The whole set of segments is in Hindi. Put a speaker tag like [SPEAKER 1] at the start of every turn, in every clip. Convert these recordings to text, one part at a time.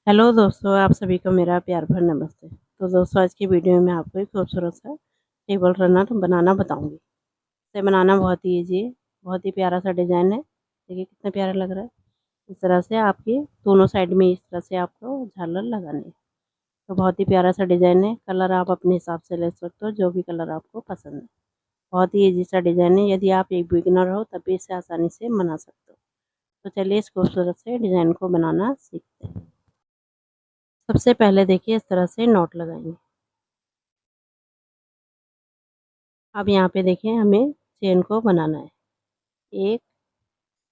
[SPEAKER 1] हेलो दोस्तों, आप सभी को मेरा प्यार भरा नमस्ते। तो दोस्तों, आज की वीडियो में आपको एक खूबसूरत सा टेबल रनर बनाना बताऊंगी। इसे बनाना बहुत ही ईजी है, बहुत ही प्यारा सा डिज़ाइन है। देखिए कितना प्यारा लग रहा है। इस तरह से आपकी दोनों साइड में इस तरह से आपको झालर लगानी है। तो बहुत ही प्यारा सा डिज़ाइन है। कलर आप अपने हिसाब से ले सकते हो, जो भी कलर आपको पसंद है। बहुत ही ईजी सा डिज़ाइन है। यदि आप एक बिगिनर हो तब भी इसे आसानी से बना सकते हो। तो चलिए इस खूबसूरत से डिज़ाइन को बनाना सीखते हैं। सबसे पहले देखिए इस तरह से नॉट लगाएंगे। अब यहाँ पे देखिए हमें चेन को बनाना है। 1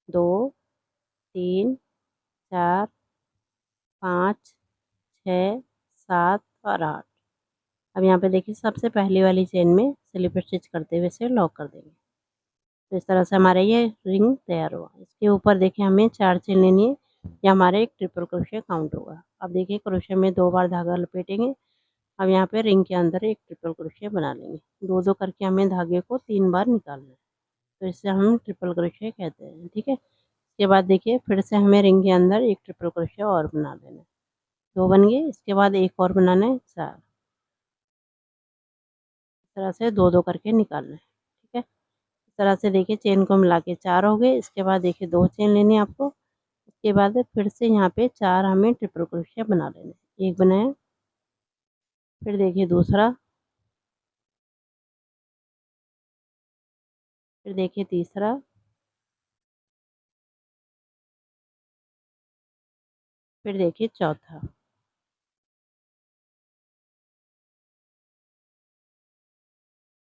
[SPEAKER 1] 2 3 4 5 6 7 और 8। अब यहाँ पे देखिए सबसे पहली वाली चेन में स्लिप स्टिच करते हुए इसे लॉक कर देंगे। तो इस तरह से हमारा ये रिंग तैयार हुआ। इसके ऊपर देखिए हमें 4 चेन लेनी है। ये हमारे एक ट्रिपल क्रोशिया काउंट होगा। अब देखिए क्रोशिया में 2 बार धागा लपेटेंगे। अब यहाँ पे रिंग के अंदर एक ट्रिपल क्रोशिया बना लेंगे। 2-2 करके हमें धागे को 3 बार निकालना है। तो इसे हम ट्रिपल क्रोशिया कहते हैं। ठीक है। इसके बाद देखिए फिर से हमें रिंग के अंदर एक ट्रिपल क्रोशिया और बना लेना है। 2 बन गए। इसके बाद एक और बनाना है 4। इस तरह से 2-2 करके निकालना है। ठीक है। इस तरह से देखिए चेन को मिला के 4 हो गए। इसके बाद देखिए 2 चेन लेनी है आपको। इसके बाद फिर से यहाँ पे 4 हमें ट्रिपल क्रोशिया बना लेना है। एक बनाया, फिर देखिए दूसरा, फिर देखिए तीसरा, फिर देखिए चौथा।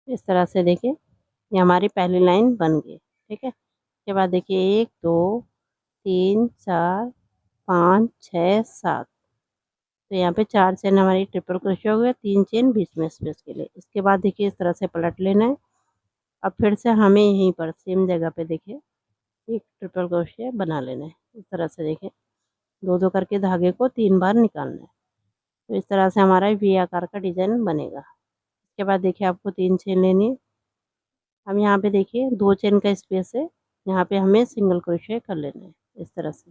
[SPEAKER 1] इस तरह से देखिए ये हमारी पहली लाइन बन गई। ठीक है। इसके बाद देखिए 1 2 3 4 5 6 7। तो यहाँ पे 4 चेन हमारी ट्रिपल क्रोशिया हो गया। 3 चेन बीच में स्पेस के लिए। इसके बाद देखिए इस तरह से पलट लेना है। अब फिर से हमें यहीं पर सेम जगह पे देखिए एक ट्रिपल क्रोशिया बना लेना है। इस तरह से देखिए 2-2 करके धागे को 3 बार निकालना है। तो इस तरह से हमारा वी आकार का डिजाइन बनेगा। इसके बाद देखिए आपको 3 चेन लेनी है। अब यहाँ पे देखिए 2 चेन का स्पेस है। यहाँ पे हमें सिंगल क्रोशिया कर लेना है इस तरह से।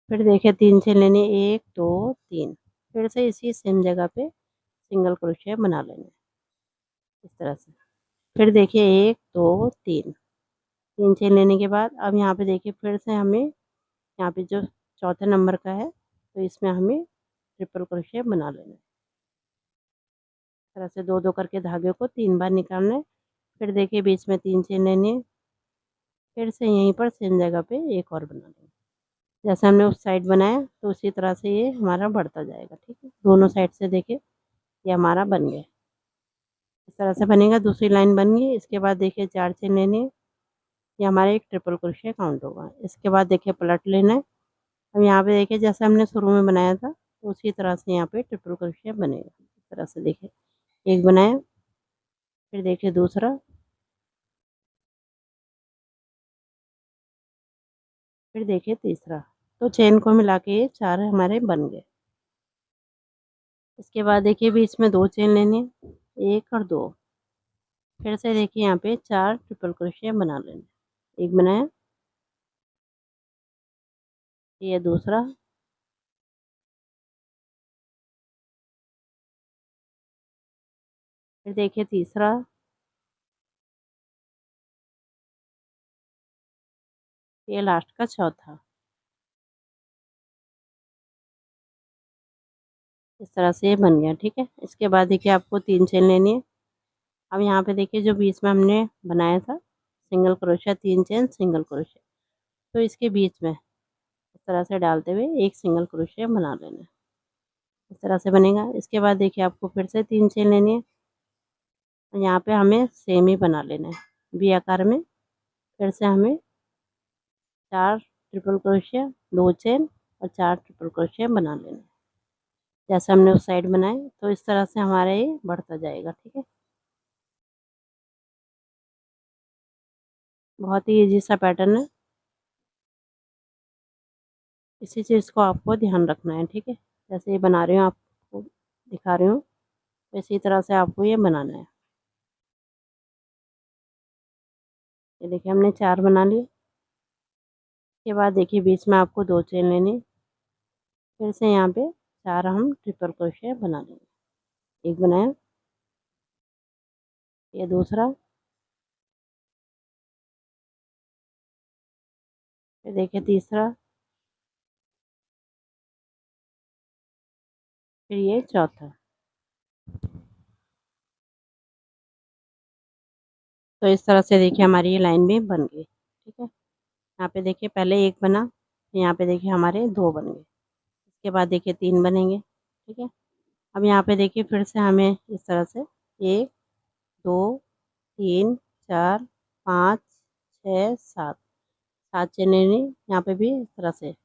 [SPEAKER 1] फिर देखिए 3 चेन लेनी है, 1 2 3। फिर से इसी सेम जगह पे सिंगल क्रोशिया बना लेना है इस तरह से। फिर देखिए 1 2 3। 3 चेन लेने के बाद अब यहाँ पे देखिए फिर से हमें यहाँ पे जो चौथे नंबर का है, तो इसमें हमें ट्रिपल क्रोशिया बना लेना है। इस तरह से 2-2 करके धागे को 3 बार निकालना है। फिर देखिए बीच में 3 चेन लेनी है। फिर से यहीं पर सेम जगह पे एक और बना लेंगे। जैसे हमने उस साइड बनाया तो उसी तरह से ये हमारा बढ़ता जाएगा। ठीक है। दोनों साइड से देखिए ये हमारा बन गया। इस तरह से बनेगा। दूसरी लाइन बन गई। इसके बाद देखिए 4 चेन लेनी है। ये हमारा एक ट्रिपल क्रोशिया काउंट होगा। इसके बाद देखिए पलट लेना है। अब यहाँ पे देखिए जैसे हमने शुरू में बनाया था तो उसी तरह से यहाँ पे ट्रिपल क्रोशिया बनेगा। इस तरह से देखिए एक बनाया, फिर देखिए दूसरा, फिर देखिए तीसरा। तो चेन को मिला के ये 4 हमारे बन गए। इसके बाद देखिए बीच में 2 चेन लेनी है, 1 और 2। फिर से देखिए यहाँ पे 4 ट्रिपल क्रोशिया बना लेना। एक बनाया, ये दूसरा, फिर देखिए तीसरा, ये लास्ट का चौथा। इस तरह से ये बन गया। ठीक है। इसके बाद देखिए आपको 3 चेन लेनी है। अब यहाँ पे देखिए जो बीच में हमने बनाया था single crochet, 3 chain single crochet, तो इसके बीच में इस तरह से डालते हुए एक सिंगल क्रोशिया बना लेना है। इस तरह से बनेगा। इसके बाद देखिए आपको फिर से 3 चेन लेनी है। यहाँ पे हमें सेम ही बना लेना है वी आकार में। फिर से हमें 4 ट्रिपल क्रोशिया, 2 चेन और 4 ट्रिपल क्रोशिया बना लेना है। जैसे हमने उस साइड बनाए तो इस तरह से हमारा ये बढ़ता जाएगा। ठीक है। बहुत ही ईजी सा पैटर्न है। इसी चीज़ को आपको ध्यान रखना है। ठीक है। जैसे ये बना रही हूँ आपको दिखा रही हूँ, तो इसी तरह से आपको ये बनाना है। ये देखिए हमने 4 बना लिए। इसके बाद देखिए बीच में आपको 2 चेन लेनी। फिर से यहाँ पे 4 हम ट्रिपल क्रोशिया बना लेंगे। एक बनाया, ये दूसरा, फिर देखिए तीसरा, फिर ये चौथा। तो इस तरह से देखिए हमारी ये लाइन भी बन गई। ठीक है, यहाँ पे देखिए पहले एक बना, यहाँ पे देखिए हमारे 2 बन गए, इसके बाद देखिए 3 बनेंगे। ठीक है, अब यहाँ पे देखिए फिर से हमें इस तरह से 1 2 3 4 5 6 7 7 चेन लेनी, यहाँ पे भी इस तरह से।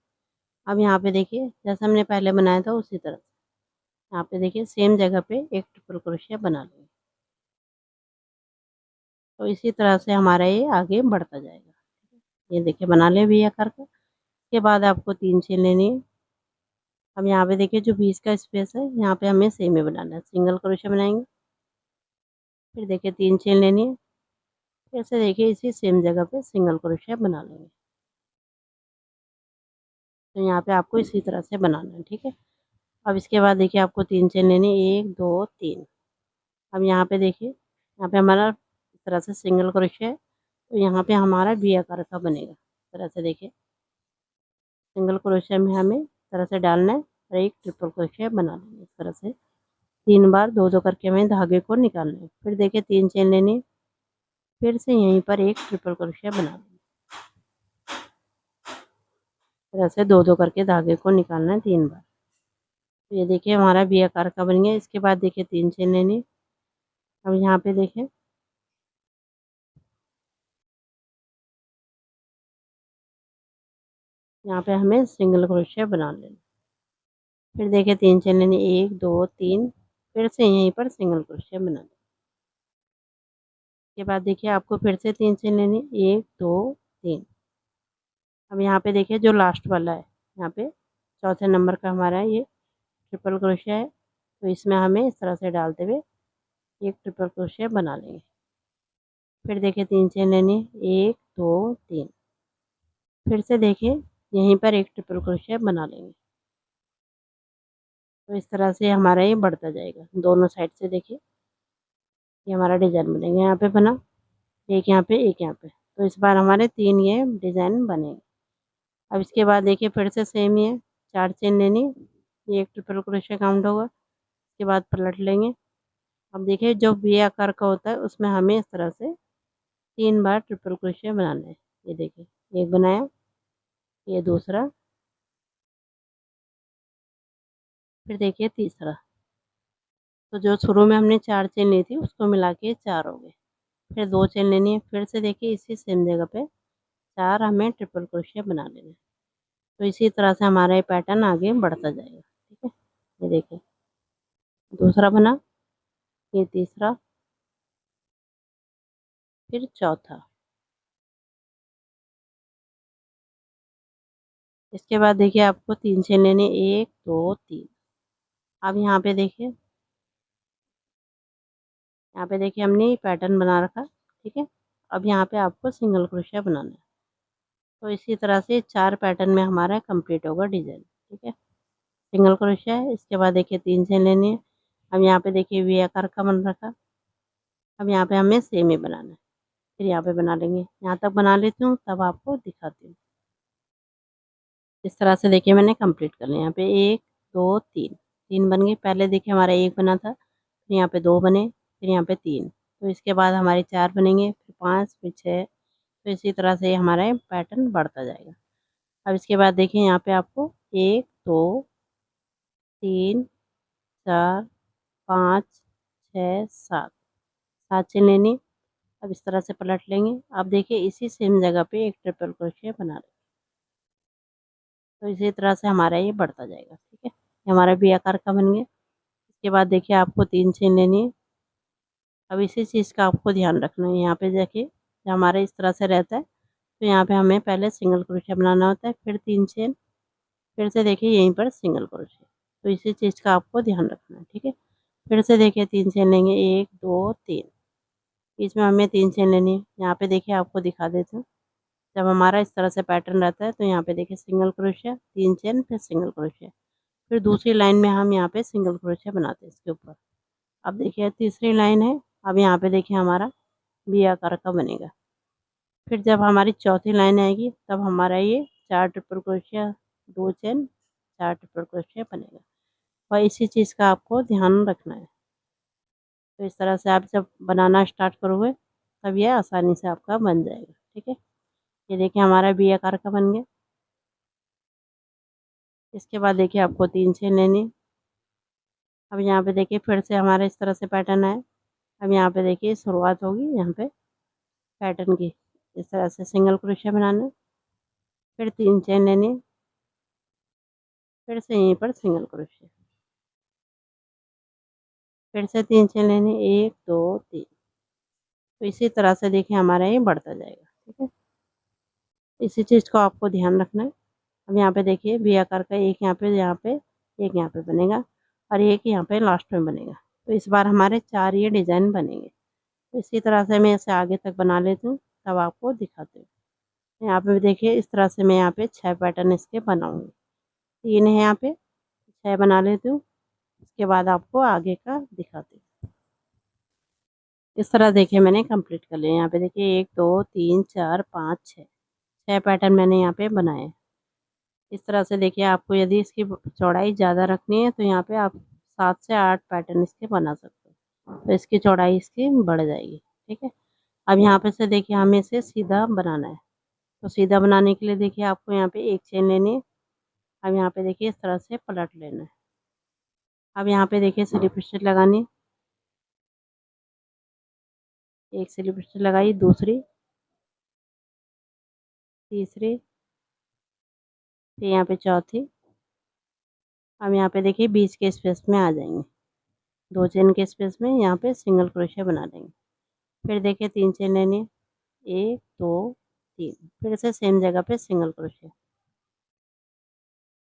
[SPEAKER 1] अब यहाँ पे देखिए जैसे हमने पहले बनाया था उसी तरह से यहाँ पे देखिए सेम जगह पे एक ट्रिपल क्रोशिया बना लेंगे। तो इसी तरह से हमारा ये आगे बढ़ता जाएगा। ये देखिए बना ले वी आकार का। उसके बाद आपको 3 चेन लेनी है। अब यहाँ पे देखिए जो बीच का स्पेस है यहाँ पे हमें सेम ही बनाना है, सिंगल क्रोशिया बनाएंगे। फिर देखिए 3 चेन लेनी है, फिर से देखिए इसी सेम जगह पे सिंगल क्रोशिया बना लेंगे। तो यहाँ पे आपको इसी तरह से बनाना है। ठीक है, अब इसके बाद देखिए आपको 3 चेन लेनी है, 1 2 3। अब यहाँ पे देखिए यहाँ पे हमारा इस तरह से सिंगल क्रोशिया है, तो यहाँ पे हमारा वी आकार का बनेगा। इस तरह से देखिए सिंगल क्रोशिया में हमें इस तरह से डालना है और एक ट्रिपल क्रोशिया बना लेंगे। इस तरह से 3 बार 2 2 करके हमें धागे को निकालना है। फिर देखिए 3 चेन लेनी, फिर से यहीं पर एक ट्रिपल क्रोशिया बना लेंगे। इस तरह से 2 2 करके धागे को निकालना है 3 बार। तो ये देखिए हमारा वी आकार का बन गया। इसके बाद देखिए 3 चेन लेनी। अब यहाँ पे देखिए यहाँ पे हमें सिंगल क्रोशिया बना लेना। फिर देखिए 3 चेन लेनी, 1 2 3। फिर से यहीं पर सिंगल क्रोशिया बना लेना। उसके बाद देखिए आपको फिर से 3 चेन लेनी, 1 2 3। अब यहाँ पे देखिए जो लास्ट वाला है यहाँ पे चौथे नंबर का हमारा ये ट्रिपल क्रोशिया है, तो इसमें हमें इस तरह से डालते हुए एक ट्रिपल क्रोशिया बना लेंगे। फिर देखिए 3 चेन लेनी, 1 2 3। फिर से देखिए यहीं पर एक ट्रिपल क्रोशिया बना लेंगे। तो इस तरह से हमारा ये बढ़ता जाएगा। दोनों साइड से देखिए ये हमारा डिज़ाइन बनेगा। यहाँ पे बना, एक यहाँ पे एक यहाँ पे, तो इस बार हमारे 3 ये डिज़ाइन बनेंगे। अब इसके बाद देखिए फिर से सेम ही है, 4 चेन लेनी, ये एक ट्रिपल क्रोशिया काउंट होगा। इसके बाद पलट लेंगे। अब देखिए जो वी आकार का होता है उसमें हमें इस तरह से 3 बार ट्रिपल क्रोशिया बनाना है। ये देखिए एक बनाया, ये दूसरा, फिर देखिए तीसरा। तो जो शुरू में हमने 4 चेन ली थी उसको मिला के 4 हो गए। फिर 2 चेन लेनी है, फिर से देखिए इसी सेम जगह पे 4 हमें ट्रिपल क्रोशिया बना लेना है। तो इसी तरह से हमारा ये पैटर्न आगे बढ़ता जाएगा। ठीक है, ये देखिए दूसरा बना, ये तीसरा, फिर चौथा। इसके बाद देखिए आपको 3 चेन लेने, 1 2 3। अब यहाँ पे देखिए हमने ये पैटर्न बना रखा। ठीक है, अब यहाँ पे आपको सिंगल क्रोशिया बनाना है। तो इसी तरह से 4 पैटर्न में हमारा कंप्लीट होगा डिज़ाइन। ठीक है, सिंगल क्रोशिया है, इसके बाद देखिए 3 चेन लेनी है। अब यहाँ पे देखिए वी आकार का बन रखा। अब यहाँ पे हमें सेम ही बनाना है, फिर यहाँ पे बना लेंगे। यहाँ तक बना लेती हूँ तब आपको दिखाती हूँ। इस तरह से देखिए मैंने कंप्लीट कर लिया। यहाँ पे 1 2 3, 3 बन गए। पहले देखिए हमारा 1 बना था, फिर यहाँ पे 2 बने, फिर यहाँ पे 3। तो इसके बाद हमारे 4 बनेंगे, फिर 5, फिर 6। तो इसी तरह से हमारा पैटर्न बढ़ता जाएगा। अब इसके बाद देखिए यहाँ पे आपको 1 2 3 4 5 6 7, 7 चेन लेनी। अब इस तरह से पलट लेंगे। अब देखिए इसी सेम जगह पे एक ट्रिपल क्रोशिया बना लेंगे। तो इसी तरह से हमारा ये बढ़ता जाएगा। ठीक है, ये हमारा वी आकार का बन गया। इसके बाद देखिए आपको 3 चेन लेनी है। अब इसी चीज़ का आपको ध्यान रखना है। यहाँ पे देखिए जब हमारा इस तरह से रहता है तो यहाँ पे हमें पहले सिंगल क्रोशिया बनाना होता है, फिर 3 चेन, फिर से देखिए यहीं पर सिंगल क्रोशिया। तो इसी चीज़ का आपको ध्यान रखना है। ठीक है, फिर से देखिए 3 चेन लेंगे, 1 2 3। इसमें हमें 3 चेन लेनी है। यहाँ पे देखिए आपको दिखा देती हूँ। जब हमारा इस तरह से पैटर्न रहता है तो यहाँ पे देखिए सिंगल क्रोशिया, 3 चेन, फिर सिंगल क्रोशिया। फिर दूसरी लाइन में हम यहाँ पे सिंगल क्रोशिया बनाते हैं इसके ऊपर। अब देखिए तीसरी लाइन है। अब यहाँ पे देखिए हमारा वी आकार का बनेगा। फिर जब हमारी चौथी लाइन आएगी तब हमारा ये 4 triple crochet, 2 chain, 4 triple crochet बनेगा। और इसी चीज़ का आपको ध्यान रखना है। तो इस तरह से आप जब बनाना स्टार्ट करोगे तब ये आसानी से आपका बन जाएगा। ठीक है, ये देखिए हमारा वी आकार का बन गया। इसके बाद देखिए आपको 3 चेन लेनी। अब यहाँ पे देखिए फिर से हमारा इस तरह से पैटर्न है। अब यहाँ पे देखिए शुरुआत होगी यहाँ पे पैटर्न की। इस तरह से सिंगल क्रोशिया बनाना, फिर 3 चेन लेनी, फिर से यहीं पर सिंगल क्रोशिया, फिर से 3 चेन लेनी, 1 2 3। तो इसी तरह से देखिए हमारा ये बढ़ता जाएगा। ठीक है, इसी चीज़ को आपको ध्यान रखना है। अब यहाँ पे देखिए वी आकार का एक यहाँ पे, एक यहाँ पे बनेगा और एक यहाँ पे लास्ट में बनेगा। तो इस बार हमारे 4 ये डिज़ाइन बनेंगे। तो इसी तरह से मैं इसे आगे तक बना लेती हूँ, तब आपको दिखाती हूँ। यहाँ पे देखिए इस तरह से मैं यहाँ पे 6 पैटर्न इसके बनाऊँगी। 3 है यहाँ पे, 6 बना लेती हूँ। उसके बाद आपको आगे का दिखाती हूँ। इस तरह देखिए मैंने कंप्लीट कर लिया। यहाँ पे देखिए 1 2 3 4 5 6 पैटर्न मैंने यहाँ पे बनाए। इस तरह से देखिए आपको यदि इसकी चौड़ाई ज़्यादा रखनी है तो यहाँ पे आप 7 से 8 पैटर्न इसके बना सकते हो। तो इसकी चौड़ाई इसकी बढ़ जाएगी। ठीक है, अब यहाँ पे से देखिए हमें इसे सीधा बनाना है। तो सीधा बनाने के लिए देखिए आपको यहाँ पे एक चेन लेनी है। अब यहाँ पे देखिए इस तरह से पलट लेना है। अब यहाँ पे देखिए स्लिप स्टिच लगानी, एक स्लिप स्टिच लगाई, दूसरी, तीसरी, फिर यहाँ पे चौथी। अब यहाँ पे देखिए बीच के स्पेस में आ जाएंगे, 2 चेन के स्पेस में यहाँ पे सिंगल क्रोशिया बना देंगे। फिर देखिए 3 चेन लेनी, 1 2 3, फिर से सेम जगह पे सिंगल क्रोशिया।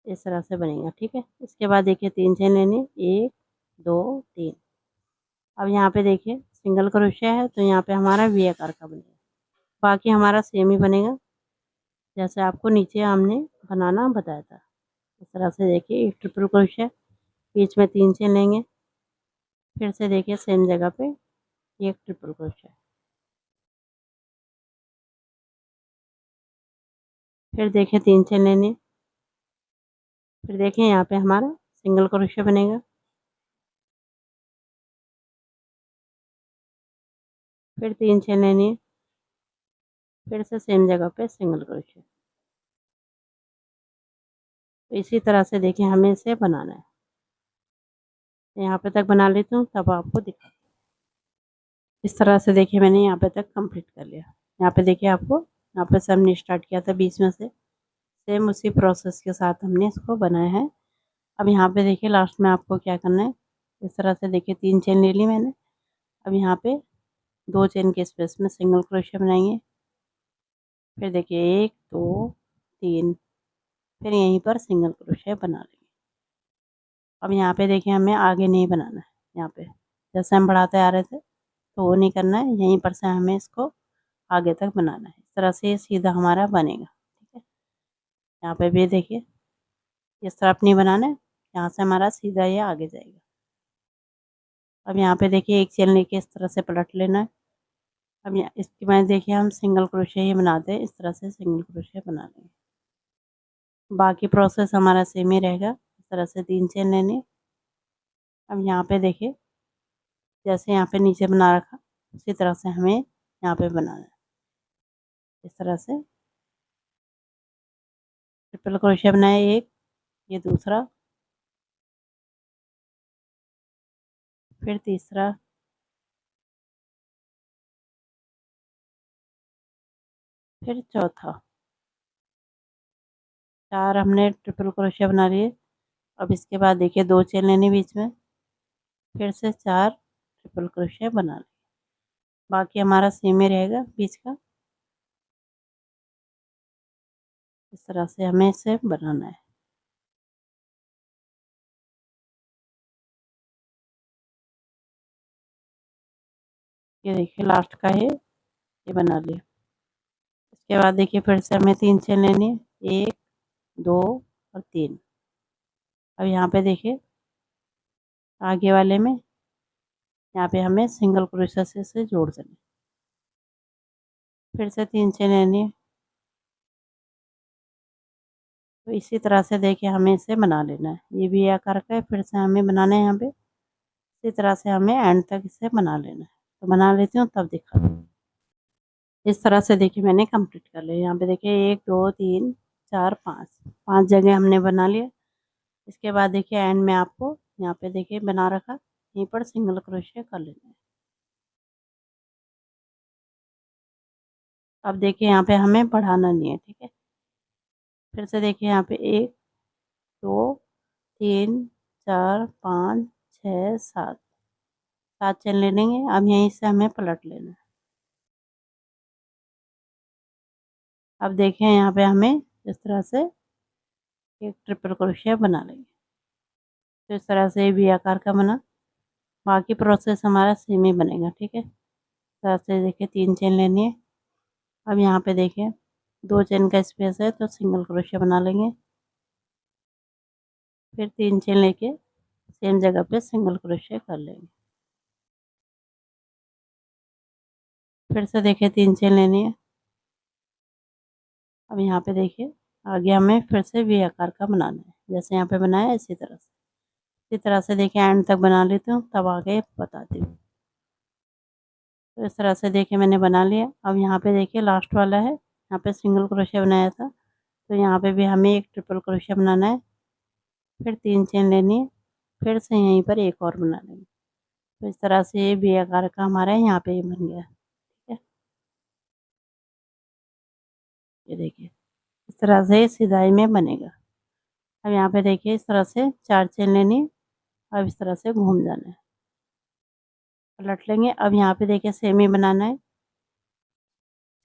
[SPEAKER 1] इस तरह से बनेगा। ठीक है, इसके बाद देखिए 3 चेन लेनी, 1 2 3। अब यहाँ पे देखिए सिंगल क्रोशिया है तो यहाँ पे हमारा वी आकार का बनेगा। बाकी हमारा सेम ही बनेगा जैसे आपको नीचे हमने बनाना बताया था। इस तरह से देखिए एक ट्रिपल क्रोशिया, बीच में 3 चेन लेंगे, फिर से देखिए सेम जगह पे एक ट्रिपल क्रोशिया, फिर देखिए 3 चेन लेने, फिर देखिए यहाँ पे हमारा सिंगल क्रोशिया बनेगा, फिर 3 चेन लेनी, फिर से सेम जगह पे सिंगल क्रोशिया। तो इसी तरह से देखिए हमें इसे बनाना है। यहाँ पे तक बना लेती हूँ तब आपको दिखा। इस तरह से देखिए मैंने यहाँ पे तक कंप्लीट कर लिया। यहाँ पे देखिए आपको, यहाँ पे से हमने स्टार्ट किया था बीच में से, सेम उसी प्रोसेस के साथ हमने इसको बनाया है। अब यहाँ पे देखिए लास्ट में आपको क्या करना है, इस तरह से देखिए 3 चेन ले ली मैंने। अब यहाँ पे 2 चेन के स्पेस में सिंगल क्रोशिया बनाएंगे, फिर देखिए 1 2 3, फिर यहीं पर सिंगल क्रोशिया बना लेंगे। अब यहाँ पे देखिए हमें आगे नहीं बनाना है। यहाँ पे जैसे हम बढ़ाते आ रहे थे तो वो नहीं करना है, यहीं पर से हमें इसको आगे तक बनाना है। इस तरह से ये सीधा हमारा बनेगा। ठीक है, यहाँ पे भी देखिए इस तरफ नहीं बनाना है, यहाँ से हमारा सीधा ये आगे जाएगा। अब यहाँ पे देखिए एक चेन लेके इस तरह से पलट लेना है। अब यहाँ इसके बाद देखिए हम सिंगल क्रोशिया ही बनाते हैं, इस तरह से सिंगल क्रोशिया बना लेंगे। बाकी प्रोसेस हमारा सेम ही रहेगा। इस तरह से 3 चेन लेने। अब यहाँ पे देखिए जैसे यहाँ पे नीचे बना रखा उसी तरह से हमें यहाँ पे बनाना है। इस तरह से ट्रिपल क्रोशिया बनाए एक, ये दूसरा, फिर तीसरा, फिर चौथा। 4 हमने ट्रिपल क्रोशिया बना लिए। अब इसके बाद देखिए 2 चेन लेनी बीच में, फिर से 4 ट्रिपल क्रोशिया बना लें। बाकी हमारा सेम ही रहेगा बीच का। इस तरह से हमें इसे बनाना है। ये देखिए लास्ट का है, ये बना लिया। इसके बाद देखिए फिर से हमें 3 चेन लेनी है, 1 2 और 3। अब यहाँ पे देखिए आगे वाले में यहाँ पे हमें सिंगल क्रोशे से जोड़ देना। फिर से 3 चेन लेनी है। तो इसी तरह से देखिए हमें इसे बना लेना है। ये भी आकार का है, फिर से हमें बनाना है यहाँ पे। इसी तरह से हमें एंड तक इसे बना लेना है। तो बना लेती हूँ तब दिखा दूँ। इस तरह से देखिए मैंने कंप्लीट कर लिया। यहाँ पे देखिए 1 2 3 4 5 जगह हमने बना लिया। इसके बाद देखिए एंड में आपको यहाँ पे देखिए बना रखा, यहीं पर सिंगल क्रोशिया कर लेना है। अब देखिए यहाँ पे हमें बढ़ाना नहीं है, ठीक है। फिर से देखिए यहाँ पे 1 2 3 4 5 6 7 चेन ले लेंगे। अब यहीं से हमें पलट लेना है। अब देखें यहाँ पे हमें इस तरह से एक ट्रिपल क्रोशिया बना लेंगे। तो इस तरह से भी आकार का बना। बाकी प्रोसेस हमारा सेम ही बनेगा, ठीक है। इस तरह से देखिए 3 चेन लेनी है। अब यहाँ पे देखिए 2 चेन का स्पेस है तो सिंगल क्रोशिया बना लेंगे। फिर 3 चेन लेके सेम जगह पे सिंगल क्रोशिया कर लेंगे। फिर से देखिए 3 चेन लेनी है। अब यहाँ पे देखिए आगे हमें फिर से वी आकार का बनाना है, जैसे यहाँ पे बनाया इसी तरह से देखिए एंड तक बना लेती हूँ, तब आगे बताती हूँ। तो इस तरह से देखिए मैंने बना लिया। अब यहाँ पे देखिए लास्ट वाला है, यहाँ पे सिंगल क्रोशिया बनाया था, तो यहाँ पे भी हमें एक ट्रिपल क्रोशिया बनाना है। फिर 3 चेन लेनी है। फिर से यहीं पर एक और बना लेंगे। तो इस तरह से ये वी आकार का हमारा यहाँ पे बन गया, ठीक है। ये देखिए इस तरह से सिलाई में बनेगा। अब यहाँ पे देखिए इस तरह से 4 चेन लेनी है। अब इस तरह से घूम जाना है, पलट लेंगे। अब यहाँ पे देखिए सेम ही बनाना है।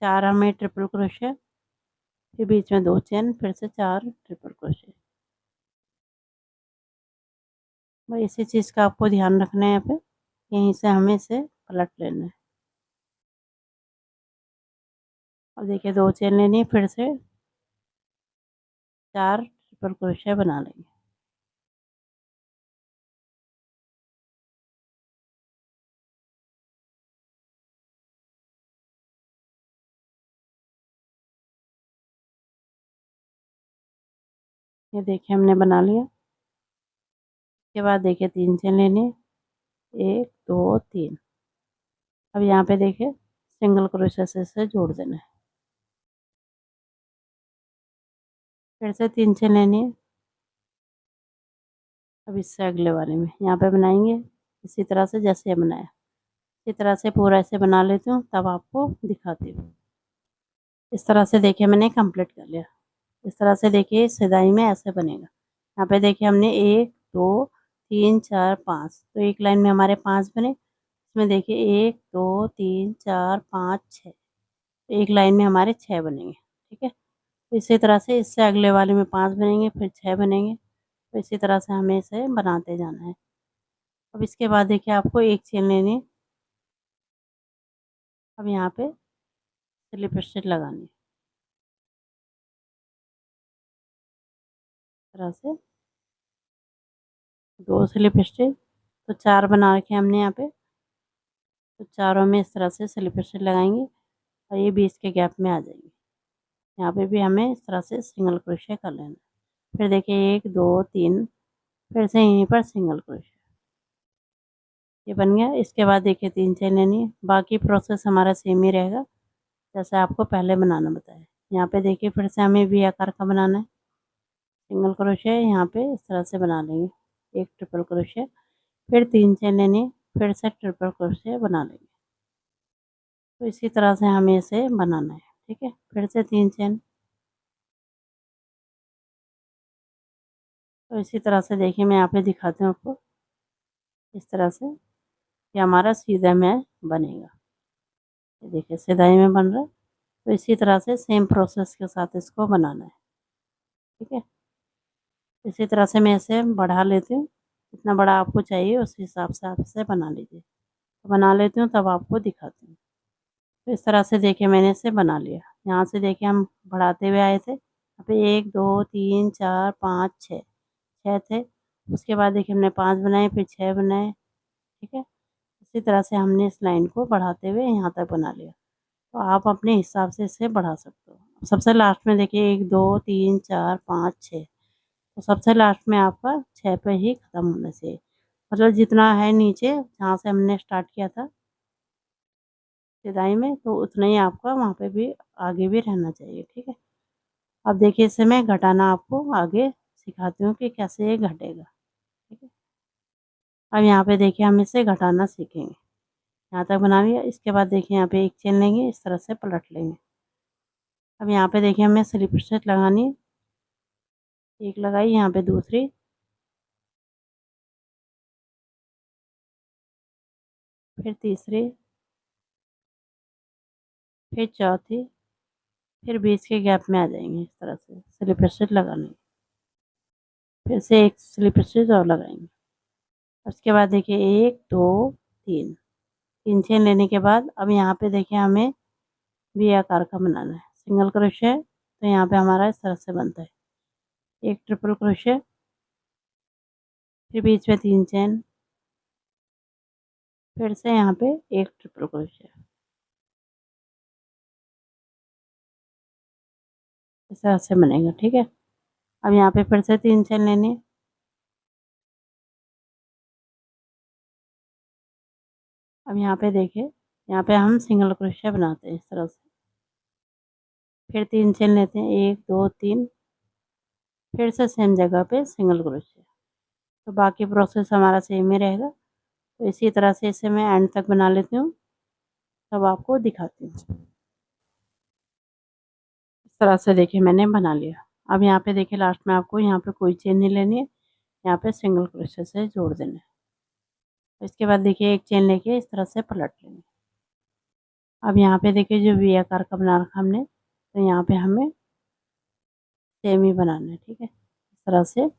[SPEAKER 1] 4 हमें ट्रिपल क्रोशिया, फिर बीच में 2 चेन, फिर से 4 ट्रिपल क्रोशिया। भाई इसी चीज़ का आपको ध्यान रखना है। यहाँ पे यहीं से हमें इसे पलट लेना है। अब देखिए 2 चेन लेनी है, फिर से 4 ट्रिपल क्रोशिया बना लेंगे। ये देखिए हमने बना लिया। उसके बाद देखिए 3 चेन लेनी है, 1 2 3। अब यहाँ पे देखिए सिंगल क्रोशिया से इसे जोड़ देना है। फिर से 3 चेन लेनी है। अब इससे अगले वाले में यहाँ पे बनाएंगे इसी तरह से जैसे ये बनाया। इसी तरह से पूरा ऐसे बना लेती हूँ, तब आपको दिखाती हूँ। इस तरह से देखिए मैंने कंप्लीट कर लिया। इस तरह से देखिए सिलाई में ऐसे बनेगा। यहाँ पे देखिए हमने 1 2 3 4 5, तो एक लाइन में हमारे 5 बने। इसमें देखिए 1 2 3 4 5 6, एक लाइन में हमारे 6 बनेंगे, ठीक है। तो इसी तरह से इससे अगले वाले में 5 बनेंगे, फिर 6 बनेंगे। तो इसी तरह से हमें इसे बनाते जाना है। अब इसके बाद देखिए आपको एक चेन लेनी है। अब यहाँ पे स्लिप स्टिच लगानी है। इस तरह से 2 स्लिप स्टिच, तो 4 बना रखे हमने यहाँ पे। तो चारों में इस तरह से स्लिप स्टिच लगाएंगे और ये बीच के गैप में आ जाएंगे। यहाँ पे भी हमें इस तरह से सिंगल क्रोशिया कर लेना। फिर देखिए 1 2 3, फिर से यहीं पर सिंगल क्रोशिया। ये बन गया। इसके बाद देखिए 3 चेन लेनी है। बाकी प्रोसेस हमारा सेम ही रहेगा जैसे आपको पहले बनाना बताया। यहाँ पे देखिए फिर से हमें वी आकार का बनाना है। सिंगल क्रोशिया यहाँ पे इस तरह से बना लेंगे, एक ट्रिपल क्रोशिया, फिर 3 चेन लेनी है, फिर से ट्रिपल क्रोशिया बना लेंगे। तो इसी तरह से हमें इसे बनाना है, ठीक है। फिर से 3 चेन। तो इसी तरह से देखिए मैं यहाँ पे दिखाती हूँ आपको, इस तरह से ये हमारा सीधा में बनेगा। ये देखिए सिधाई में बन रहा है। तो इसी तरह से सेम प्रोसेस के साथ इसको बनाना है, ठीक है। इसी तरह से मैं इसे बढ़ा लेती हूँ। जितना बड़ा आपको चाहिए उस हिसाब से आप इसे बना लीजिए। तो बना लेती हूँ तब आपको दिखाती हूँ। तो इस तरह से देखिए मैंने इसे बना लिया। यहाँ से देखिए हम बढ़ाते हुए आए थे, यहाँ पे 1 2 3 4 5 6 थे। उसके बाद देखिए हमने 5 बनाए, फिर 6 बनाए, ठीक है। इसी तरह से हमने इस लाइन को बढ़ाते हुए यहाँ तक बना लिया। तो आप अपने हिसाब से इसे बढ़ा सकते हो। सबसे लास्ट में देखिए 1 2 3 4 5 6, तो सबसे लास्ट में आपका 6 पे ही ख़त्म होना चाहिए। मतलब जितना है नीचे जहाँ से हमने स्टार्ट किया था सिलाई में, तो उतना ही आपका वहाँ पे भी आगे भी रहना चाहिए, ठीक है। अब देखिए इसे मैं घटाना आपको आगे सिखाती हूँ कि कैसे ये घटेगा, ठीक है। अब यहाँ पे देखिए हम इसे घटाना सीखेंगे। यहाँ तक बना लिया। इसके बाद देखिए यहाँ पे एक चेन लेंगे, इस तरह से पलट लेंगे। अब यहाँ पे देखिए हमें स्लिप स्टिच लगानी है। एक लगाई, यहाँ पे दूसरी, फिर तीसरी, फिर चौथी, फिर बीच के गैप में आ जाएंगे। इस तरह से स्लिप स्टिच लगानी है। फिर से एक स्लिप स्टिच और लगाएंगे। उसके बाद देखिए 1 2 3, 3 चेन लेने के बाद अब यहाँ पे देखिए हमें वी आकार का बनाना है। सिंगल क्रोशे, तो यहाँ पे हमारा इस तरह से बनता है। एक ट्रिपल क्रोशे, फिर बीच में 3 चेन, फिर से यहाँ पे एक ट्रिपल क्रोशे। इस तरह से बनेगा, ठीक है। अब यहाँ पे फिर से 3 चेन लेनी है। अब यहाँ पे देखिए, यहाँ पे हम सिंगल क्रोशे बनाते हैं इस तरह से। फिर 3 चेन लेते हैं, 1 2 3, फिर से सेम जगह पे सिंगल क्रोशे। तो बाकी प्रोसेस हमारा सेम ही रहेगा। तो इसी तरह से इसे मैं एंड तक बना लेती हूँ, तब आपको दिखाती हूँ। इस तरह से देखिए मैंने बना लिया। अब यहाँ पे देखिए लास्ट में आपको यहाँ पे कोई चेन नहीं लेनी है, यहाँ पे सिंगल क्रोशे से जोड़ देना है। इसके बाद देखिए एक चेन लेके इस तरह से पलट लेंगे। अब यहाँ पे देखिए जो वी आकार का बना रखा हमने, तो यहाँ पे हमें सेम ही बनाना है, ठीक है। इस तरह से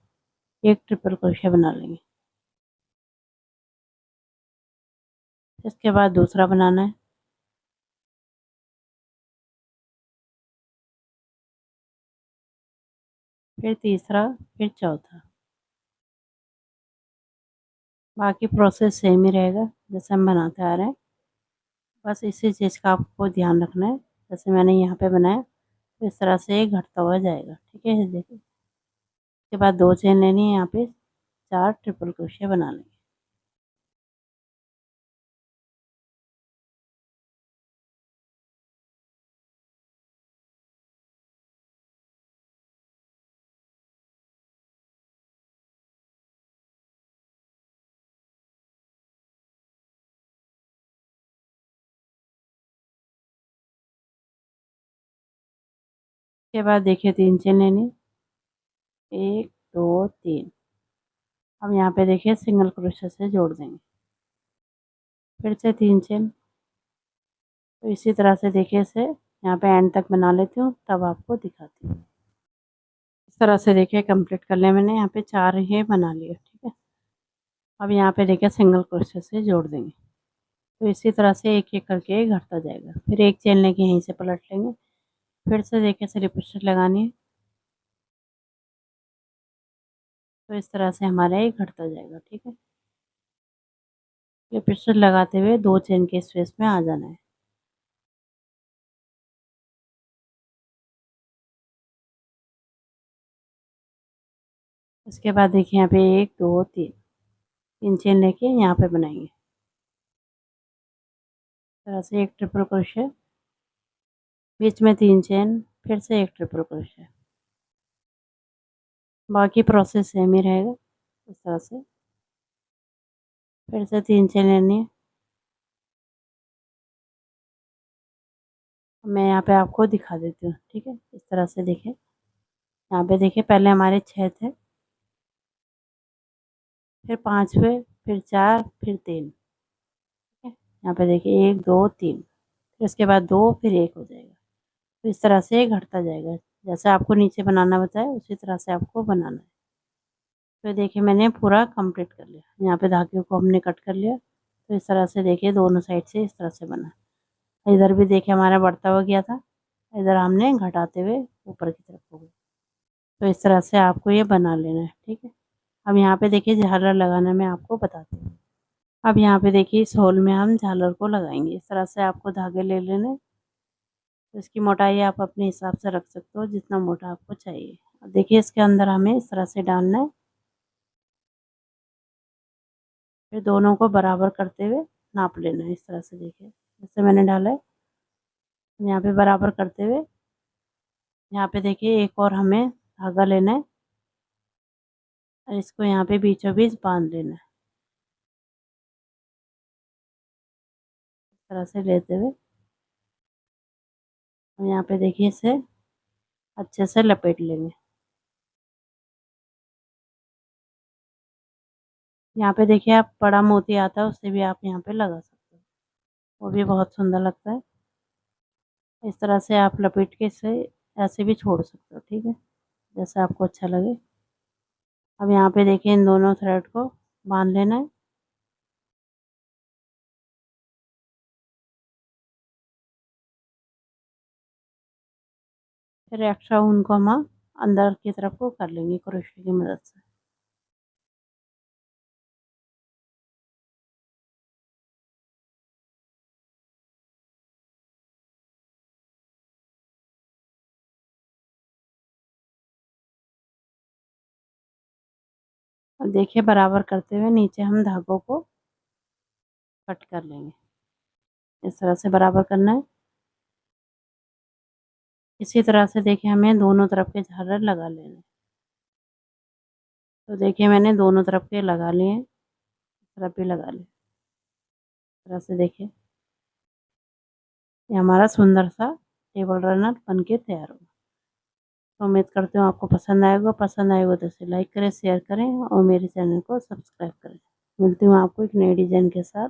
[SPEAKER 1] एक ट्रिपल क्रोशे बना लेंगे। इसके बाद दूसरा बनाना है, फिर तीसरा, फिर चौथा। बाकी प्रोसेस सेम ही रहेगा जैसे हम बनाते आ रहे हैं। बस इसी चीज़ का आपको ध्यान रखना है। जैसे मैंने यहाँ पे बनाया, तो इस तरह से ये घटता हुआ जाएगा, ठीक है। देखिए इसके बाद 2 चेन लेनी है, यहाँ पे 4 ट्रिपल क्रोशे बना लेंगे। इसके बाद देखिए 3 चेन लेनी, 1 2 3। अब यहाँ पे देखिए सिंगल क्रोशे से जोड़ देंगे। फिर से 3 चेन। तो इसी तरह से देखिए इसे यहाँ पे एंड तक बना लेती हूँ, तब आपको दिखाती हूँ। इस तरह से देखिए कंप्लीट कर लिया मैंने। यहाँ पे 4 ही बना लिए, ठीक है। अब यहाँ पे देखिए सिंगल क्रोशे से जोड़ देंगे। तो इसी तरह से एक एक करके घटता जाएगा। फिर एक चेन लेके यहीं से पलट लेंगे। फिर से देखिए स्लिप स्टिच लगानी है। तो इस तरह से हमारा ये घटता जाएगा, ठीक है। स्लिप स्टिच लगाते हुए 2 चेन के स्पेस में आ जाना है। उसके बाद देखिए यहाँ पे 1 2 3, 3 चेन लेके यहाँ पे बनाएंगे। इस तरह से एक ट्रिपल क्रोशे, बीच में 3 चेन, फिर से एक ट्रिपल क्रोशे। बाकी प्रोसेस सेम ही रहेगा। इस तरह से फिर से 3 चेन लेनी है। मैं यहाँ पे आपको दिखा देती हूँ, ठीक है। इस तरह से देखिए, यहाँ पे देखिए पहले हमारे 6 थे, फिर 5 हुए, फिर 4, फिर 3, ठीक है। यहाँ पे देखिए 1 2 3, फिर उसके बाद 2, फिर 1 हो जाएगा। तो इस तरह से घटता जाएगा। जैसे आपको नीचे बनाना बताया उसी तरह से आपको बनाना है। तो देखिए मैंने पूरा कंप्लीट कर लिया। यहाँ पे धागे को हमने कट कर लिया। तो इस तरह से देखिए दोनों साइड से इस तरह से बना। इधर भी देखिए हमारा बढ़ता हुआ गया था, इधर हमने घटाते हुए ऊपर की तरफ हो गया। तो इस तरह से आपको ये बना लेना है, ठीक है। अब यहाँ पे देखिए झालर लगाना मैं आपको बताती हूँ। अब यहाँ पे देखिए इस होल में हम झालर को लगाएंगे। इस तरह से आपको धागे ले लेने। तो इसकी मोटाई आप अपने हिसाब से रख सकते हो जितना मोटा आपको चाहिए। अब देखिए इसके अंदर हमें इस तरह से डालना है। फिर दोनों को बराबर करते हुए नाप लेना है। इस तरह से देखिए जैसे मैंने डाला है यहाँ पे बराबर करते हुए यहाँ पे देखिए एक और हमें धागा लेना है और इसको यहाँ पे बीचों बीच बांध लेना है। इस तरह से लेते हुए और यहाँ पे देखिए इसे अच्छे से लपेट लेंगे। यहाँ पे देखिए आप बड़ा मोती आता है उससे भी आप यहाँ पे लगा सकते हो, वो भी बहुत सुंदर लगता है। इस तरह से आप लपेट के इसे ऐसे भी छोड़ सकते हो, ठीक है, जैसे आपको अच्छा लगे। अब यहाँ पे देखिए इन दोनों थ्रेड को बांध लेना है। फिर एक्स्ट्रा ऊन को हम अंदर की तरफ को कर लेंगे क्रोशे की मदद से। अब देखिए बराबर करते हुए नीचे हम धागों को कट कर लेंगे। इस तरह से बराबर करना है। इसी तरह से देखिए हमें दोनों तरफ के झालर लगा लेने। तो देखिए मैंने दोनों तरफ के लगा लिए हैं, इस तरफ भी लगा लिए। इस तरह से देखिए ये हमारा सुंदर सा टेबल रनर बनके तैयार होगा। तो उम्मीद करती हूँ आपको पसंद आएगा तो इसे लाइक करें, शेयर करें और मेरे चैनल को सब्सक्राइब करें। मिलती हूँ आपको एक नए डिज़ाइन के साथ।